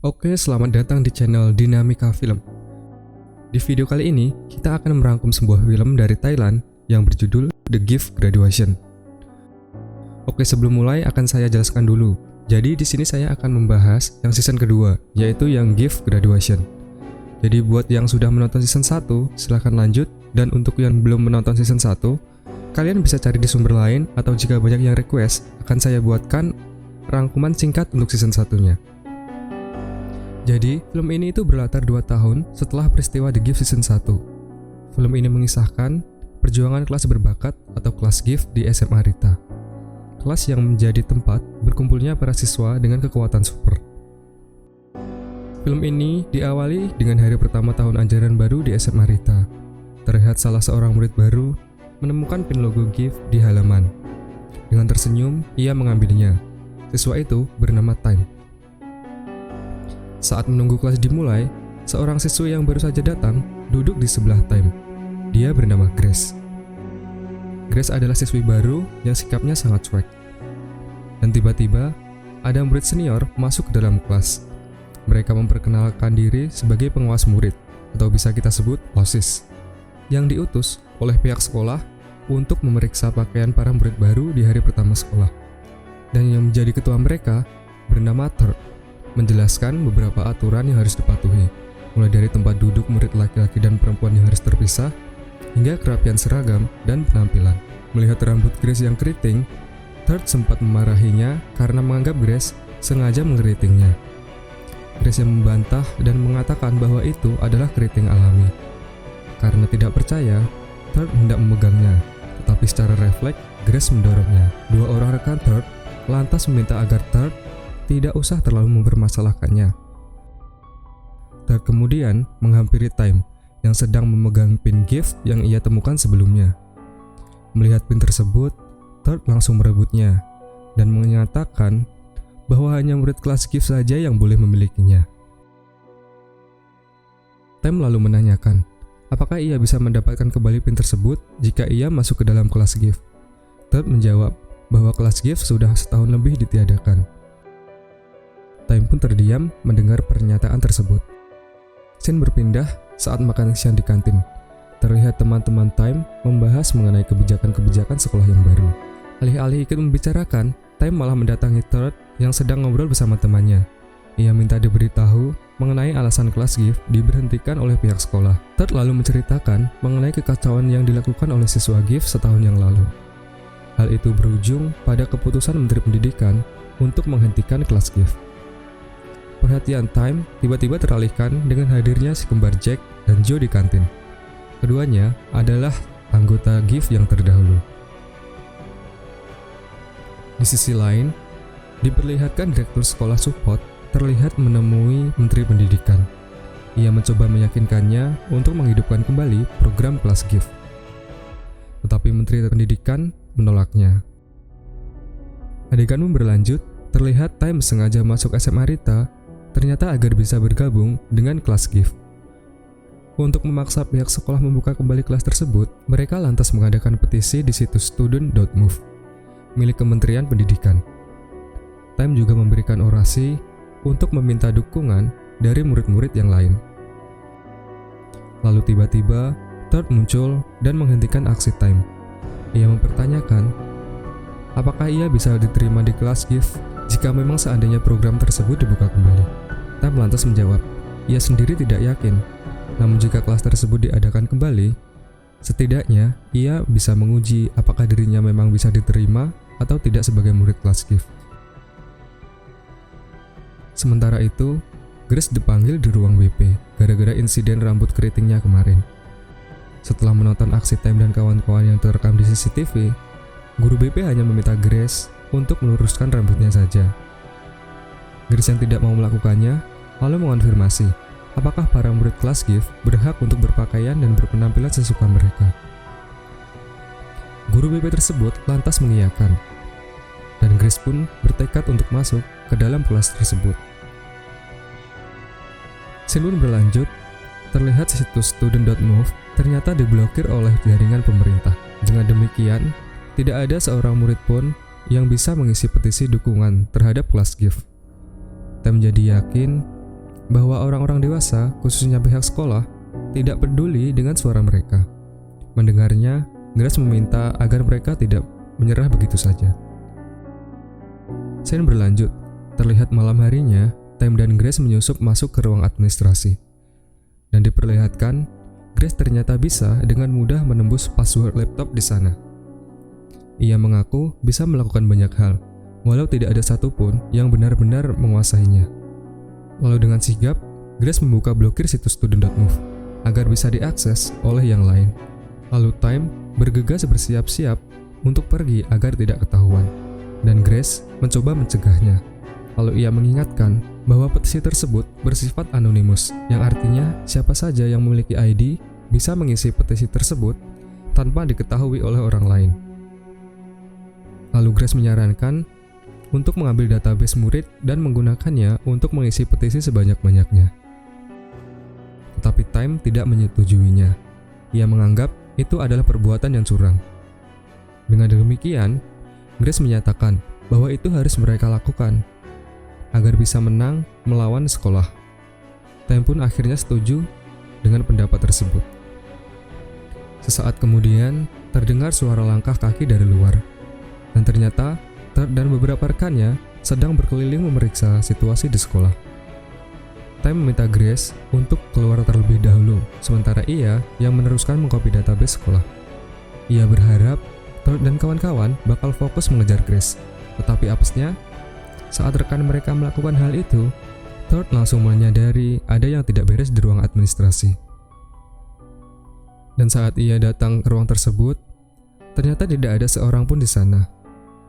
Oke, selamat datang di channel Dinamika Film. Di video kali ini, kita akan merangkum sebuah film dari Thailand yang berjudul The Gift Graduation. Oke, sebelum mulai akan saya jelaskan dulu. Jadi di sini saya akan membahas yang season kedua, yaitu yang Gift Graduation. Jadi buat yang sudah menonton season 1, silahkan lanjut. Dan untuk yang belum menonton season 1, kalian bisa cari di sumber lain, atau jika banyak yang request, akan saya buatkan rangkuman singkat untuk season 1-nya. Jadi, film ini itu berlatar 2 tahun setelah peristiwa The Gift Season 1. Film ini mengisahkan perjuangan kelas berbakat atau kelas gift di SMA Rita. Kelas yang menjadi tempat berkumpulnya para siswa dengan kekuatan super. Film ini diawali dengan hari pertama tahun ajaran baru di SMA Rita. Terlihat salah seorang murid baru menemukan pin logo gift di halaman. Dengan tersenyum, ia mengambilnya. Siswa itu bernama Time. Saat menunggu kelas dimulai, seorang siswa yang baru saja datang duduk di sebelah Time. Dia bernama Grace. Grace adalah siswi baru yang sikapnya sangat cuek. Dan tiba-tiba, ada murid senior masuk ke dalam kelas. Mereka memperkenalkan diri sebagai pengawas murid, atau bisa kita sebut OSIS, yang diutus oleh pihak sekolah untuk memeriksa pakaian para murid baru di hari pertama sekolah. Dan yang menjadi ketua mereka bernama Third, menjelaskan beberapa aturan yang harus dipatuhi, mulai dari tempat duduk murid laki-laki dan perempuan yang harus terpisah, hingga kerapian seragam dan penampilan. Melihat rambut Grace yang keriting, Third sempat memarahinya karena menganggap Grace sengaja mengeritingnya. Grace yang membantah dan mengatakan bahwa itu adalah keriting alami. Karena tidak percaya, Third hendak memegangnya, tetapi secara refleks, Grace mendorongnya. Dua orang rekan Third lantas meminta agar Third tidak usah terlalu mempermasalahkannya. Third kemudian menghampiri Time yang sedang memegang pin gift yang ia temukan sebelumnya. Melihat pin tersebut, Third langsung merebutnya dan menyatakan bahwa hanya murid kelas gift saja yang boleh memilikinya. Time lalu menanyakan, apakah ia bisa mendapatkan kembali pin tersebut jika ia masuk ke dalam kelas gift. Third menjawab bahwa kelas gift sudah setahun lebih ditiadakan. Time pun terdiam mendengar pernyataan tersebut. Scene berpindah saat makan siang di kantin. Terlihat teman-teman Time membahas mengenai kebijakan-kebijakan sekolah yang baru. Alih-alih ikut membicarakan, Time malah mendatangi Third yang sedang ngobrol bersama temannya. Ia minta diberitahu mengenai alasan kelas gift diberhentikan oleh pihak sekolah. Third lalu menceritakan mengenai kekacauan yang dilakukan oleh siswa gift setahun yang lalu. Hal itu berujung pada keputusan Menteri Pendidikan untuk menghentikan kelas gift. Perhatian Time tiba-tiba teralihkan dengan hadirnya si kembar Jack dan Joe di kantin. Keduanya adalah anggota gift yang terdahulu. Di sisi lain, diperlihatkan direktur sekolah support terlihat menemui Menteri Pendidikan. Ia mencoba meyakinkannya untuk menghidupkan kembali program kelas gift. Tetapi Menteri Pendidikan menolaknya. Adegan pun berlanjut, terlihat Time sengaja masuk SMA Rita ternyata agar bisa bergabung dengan kelas gift. Untuk memaksa pihak sekolah membuka kembali kelas tersebut, mereka lantas mengadakan petisi di situs student.move milik Kementerian Pendidikan. Time juga memberikan orasi untuk meminta dukungan dari murid-murid yang lain. Lalu tiba-tiba, Third muncul dan menghentikan aksi Time. Ia mempertanyakan, apakah ia bisa diterima di kelas gift jika memang seandainya program tersebut dibuka kembali. Time lantas menjawab, ia sendiri tidak yakin. Namun jika kelas tersebut diadakan kembali, setidaknya ia bisa menguji apakah dirinya memang bisa diterima atau tidak sebagai murid kelas gift. Sementara itu, Grace dipanggil di ruang WP gara-gara insiden rambut keritingnya kemarin. Setelah menonton aksi Time dan kawan-kawan yang terekam di CCTV, guru BP hanya meminta Grace untuk meluruskan rambutnya saja. Grace yang tidak mau melakukannya, lalu mengonfirmasi apakah para murid kelas gift berhak untuk berpakaian dan berpenampilan sesuka mereka. Guru BP tersebut lantas mengiyakan, dan Grace pun bertekad untuk masuk ke dalam kelas tersebut. Scene pun berlanjut, terlihat situs student.move ternyata diblokir oleh jaringan pemerintah. Dengan demikian, tidak ada seorang murid pun yang bisa mengisi petisi dukungan terhadap kelas gift. Time menjadi yakin bahwa orang-orang dewasa, khususnya pihak sekolah, tidak peduli dengan suara mereka. Mendengarnya, Grace meminta agar mereka tidak menyerah begitu saja. Scene berlanjut. Terlihat malam harinya, Time dan Grace menyusup masuk ke ruang administrasi. Dan diperlihatkan, Grace ternyata bisa dengan mudah menembus password laptop di sana. Ia mengaku bisa melakukan banyak hal, walau tidak ada satupun yang benar-benar menguasainya. Lalu dengan sigap, Grace membuka blokir situs student.move agar bisa diakses oleh yang lain. Lalu Time bergegas bersiap-siap untuk pergi agar tidak ketahuan, dan Grace mencoba mencegahnya. Lalu ia mengingatkan bahwa petisi tersebut bersifat anonimus, yang artinya siapa saja yang memiliki ID bisa mengisi petisi tersebut tanpa diketahui oleh orang lain. Lalu Grace menyarankan untuk mengambil database murid dan menggunakannya untuk mengisi petisi sebanyak-banyaknya. Tetapi Time tidak menyetujuinya. Ia menganggap itu adalah perbuatan yang curang. Dengan demikian, Grace menyatakan bahwa itu harus mereka lakukan agar bisa menang melawan sekolah. Time pun akhirnya setuju dengan pendapat tersebut. Sesaat kemudian, terdengar suara langkah kaki dari luar, dan ternyata Third dan beberapa rekannya sedang berkeliling memeriksa situasi di sekolah. Time meminta Grace untuk keluar terlebih dahulu, sementara ia yang meneruskan mengcopy database sekolah. Ia berharap Third dan kawan-kawan bakal fokus mengejar Grace, tetapi apesnya, saat rekan mereka melakukan hal itu, Third langsung menyadari ada yang tidak beres di ruang administrasi. Dan saat ia datang ke ruang tersebut, ternyata tidak ada seorang pun di sana.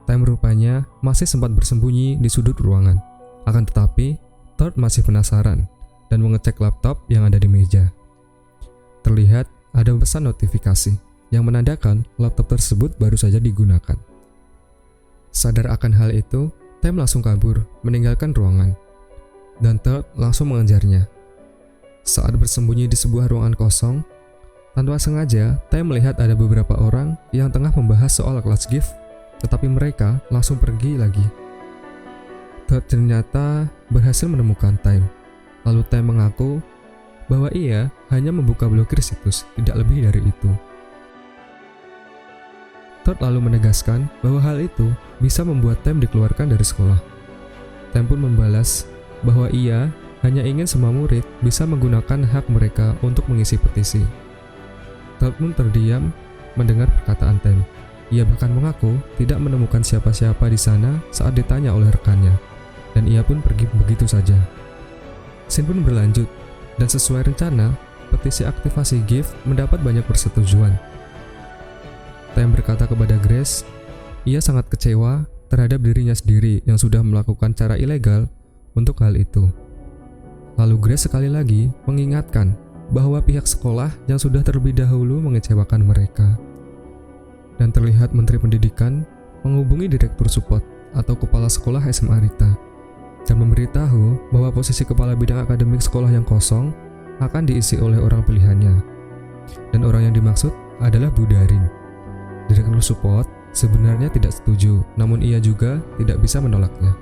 Time rupanya masih sempat bersembunyi di sudut ruangan. Akan tetapi, Third masih penasaran dan mengecek laptop yang ada di meja. Terlihat ada pesan notifikasi yang menandakan laptop tersebut baru saja digunakan. Sadar akan hal itu, Time langsung kabur, meninggalkan ruangan. Dan Third langsung mengejarnya. Saat bersembunyi di sebuah ruangan kosong, tanpa sengaja, Time melihat ada beberapa orang yang tengah membahas soal kelas gift, tetapi mereka langsung pergi lagi. Third ternyata berhasil menemukan Time. Lalu Time mengaku bahwa ia hanya membuka blokir situs, tidak lebih dari itu. Third lalu menegaskan bahwa hal itu bisa membuat Time dikeluarkan dari sekolah. Time pun membalas bahwa ia hanya ingin semua murid bisa menggunakan hak mereka untuk mengisi petisi. Third pun terdiam mendengar perkataan Time. Ia bahkan mengaku tidak menemukan siapa-siapa di sana saat ditanya oleh rekannya, dan ia pun pergi begitu saja. Scene pun berlanjut, dan sesuai rencana, petisi aktivasi gift mendapat banyak persetujuan. Time berkata kepada Grace, ia sangat kecewa terhadap dirinya sendiri yang sudah melakukan cara ilegal untuk hal itu. Lalu Grace sekali lagi mengingatkan bahwa pihak sekolah yang sudah terlebih dahulu mengecewakan mereka. Dan terlihat Menteri Pendidikan menghubungi Direktur Support atau Kepala Sekolah SMA Rita dan memberitahu bahwa posisi Kepala Bidang Akademik sekolah yang kosong akan diisi oleh orang pilihannya. Dan orang yang dimaksud adalah Bu Darin. Direktur Support sebenarnya tidak setuju, namun ia juga tidak bisa menolaknya.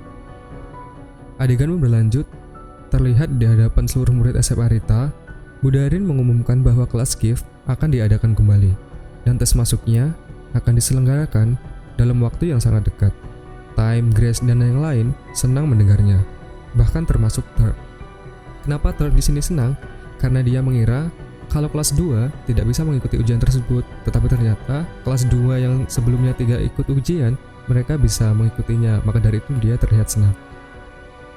Adegan pun berlanjut, terlihat di hadapan seluruh murid SMA Rita, Bu Darin mengumumkan bahwa kelas gift akan diadakan kembali, dan tes masuknya akan diselenggarakan dalam waktu yang sangat dekat. Time, Grace, dan yang lain senang mendengarnya, bahkan termasuk Third. Kenapa Third di sini senang? Karena dia mengira kalau kelas 2 tidak bisa mengikuti ujian tersebut, tetapi ternyata kelas 2 yang sebelumnya tidak ikut ujian, mereka bisa mengikutinya, maka dari itu dia terlihat senang.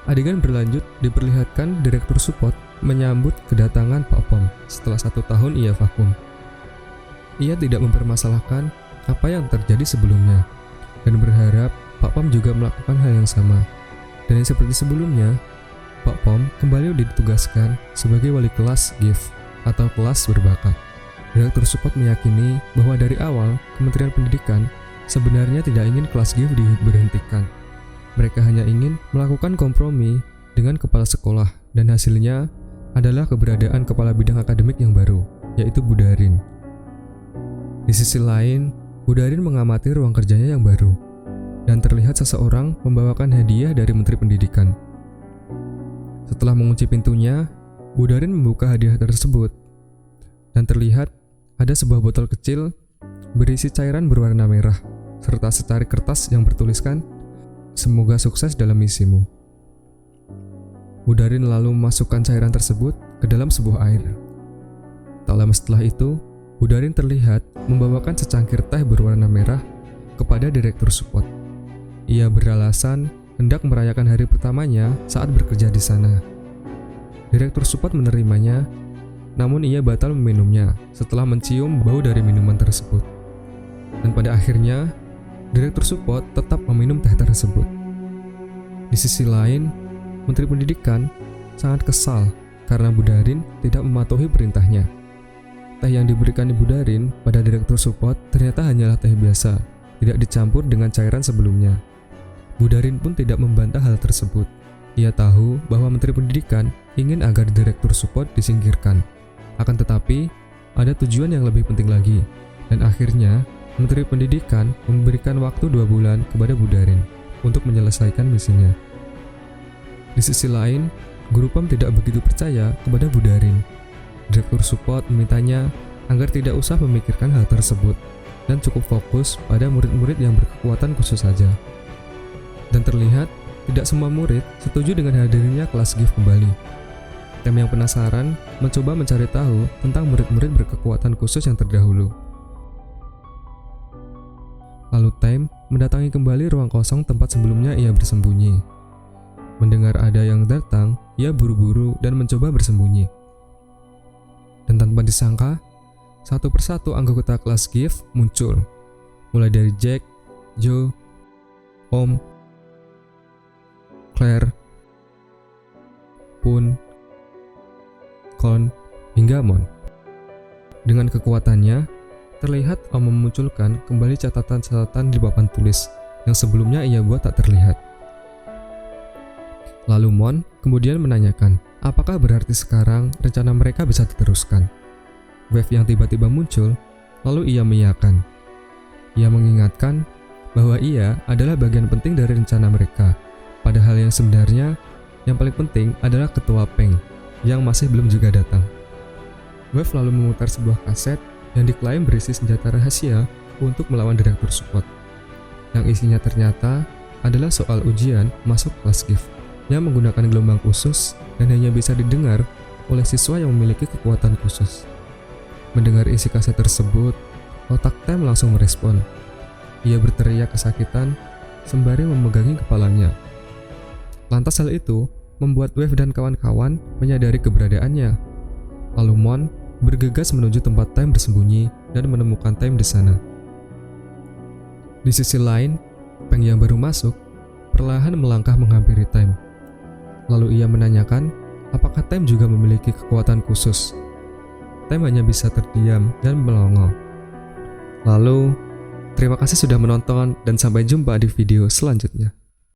Adegan berlanjut diperlihatkan Direktur Support menyambut kedatangan Pak Pom setelah 1 tahun ia vakum. Ia tidak mempermasalahkan apa yang terjadi sebelumnya, dan berharap Pak Pom juga melakukan hal yang sama. Dan seperti sebelumnya, Pak Pom kembali ditugaskan sebagai wali kelas gift atau kelas berbakat. Direktur Support meyakini bahwa dari awal Kementerian Pendidikan sebenarnya tidak ingin kelas gift diberhentikan. Mereka hanya ingin melakukan kompromi dengan kepala sekolah, dan hasilnya adalah keberadaan kepala bidang akademik yang baru, yaitu Bu Darin. Di sisi lain, Bu Darin mengamati ruang kerjanya yang baru, dan terlihat seseorang membawakan hadiah dari Menteri Pendidikan. Setelah mengunci pintunya, Budarin membuka hadiah tersebut dan terlihat ada sebuah botol kecil berisi cairan berwarna merah serta secari kertas yang bertuliskan, "Semoga sukses dalam misimu." Budarin lalu memasukkan cairan tersebut ke dalam sebuah air. Tak lama setelah itu, Budarin terlihat membawakan secangkir teh berwarna merah kepada Direktur Support. Ia beralasan hendak merayakan hari pertamanya saat bekerja di sana. Direktur Support menerimanya, namun ia batal meminumnya setelah mencium bau dari minuman tersebut. Dan pada akhirnya, Direktur Support tetap meminum teh tersebut. Di sisi lain, Menteri Pendidikan sangat kesal karena Budarin tidak mematuhi perintahnya. Teh yang diberikan Budarin pada Direktur Support ternyata hanyalah teh biasa, tidak dicampur dengan cairan sebelumnya. Budarin pun tidak membantah hal tersebut. Ia tahu bahwa Menteri Pendidikan ingin agar Direktur Support disingkirkan. Akan tetapi, ada tujuan yang lebih penting lagi. Dan akhirnya, Menteri Pendidikan memberikan waktu 2 bulan kepada Budarin untuk menyelesaikan misinya. Di sisi lain, Guru PAM tidak begitu percaya kepada Budarin. Direktur Support memintanya agar tidak usah memikirkan hal tersebut dan cukup fokus pada murid-murid yang berkekuatan khusus saja. Dan terlihat tidak semua murid setuju dengan hadirnya kelas GIF kembali. Tem yang penasaran mencoba mencari tahu tentang murid-murid berkekuatan khusus yang terdahulu. Lalu Tem mendatangi kembali ruang kosong tempat sebelumnya ia bersembunyi. Mendengar ada yang datang, ia buru-buru dan mencoba bersembunyi. Dan tanpa disangka, satu persatu anggota kelas GIF muncul, mulai dari Jack, Joe, Om, Claire, Pun, Kon, hingga Mon. Dengan kekuatannya, terlihat Om memunculkan kembali catatan-catatan di papan tulis yang sebelumnya ia buat tak terlihat. Lalu Mon kemudian menanyakan, apakah berarti sekarang rencana mereka bisa diteruskan? Wave yang tiba-tiba muncul, lalu ia mengiyakan. Ia mengingatkan bahwa ia adalah bagian penting dari rencana mereka. Padahal yang sebenarnya, yang paling penting adalah Ketua Peng, yang masih belum juga datang. Wave lalu memutar sebuah kaset yang diklaim berisi senjata rahasia untuk melawan Direktur Support. Yang isinya ternyata adalah soal ujian masuk kelas GIF, yang menggunakan gelombang khusus dan hanya bisa didengar oleh siswa yang memiliki kekuatan khusus. Mendengar isi kaset tersebut, otak Tem langsung merespon. Ia berteriak kesakitan sembari memegangi kepalanya. Lantas hal itu membuat Wave dan kawan-kawan menyadari keberadaannya. Lalu Mon bergegas menuju tempat Tem bersembunyi dan menemukan Tem di sana. Di sisi lain, Peng yang baru masuk perlahan melangkah menghampiri Tem. Lalu ia menanyakan apakah Tem juga memiliki kekuatan khusus. Tem hanya bisa terdiam dan melongo. Lalu, terima kasih sudah menonton dan sampai jumpa di video selanjutnya.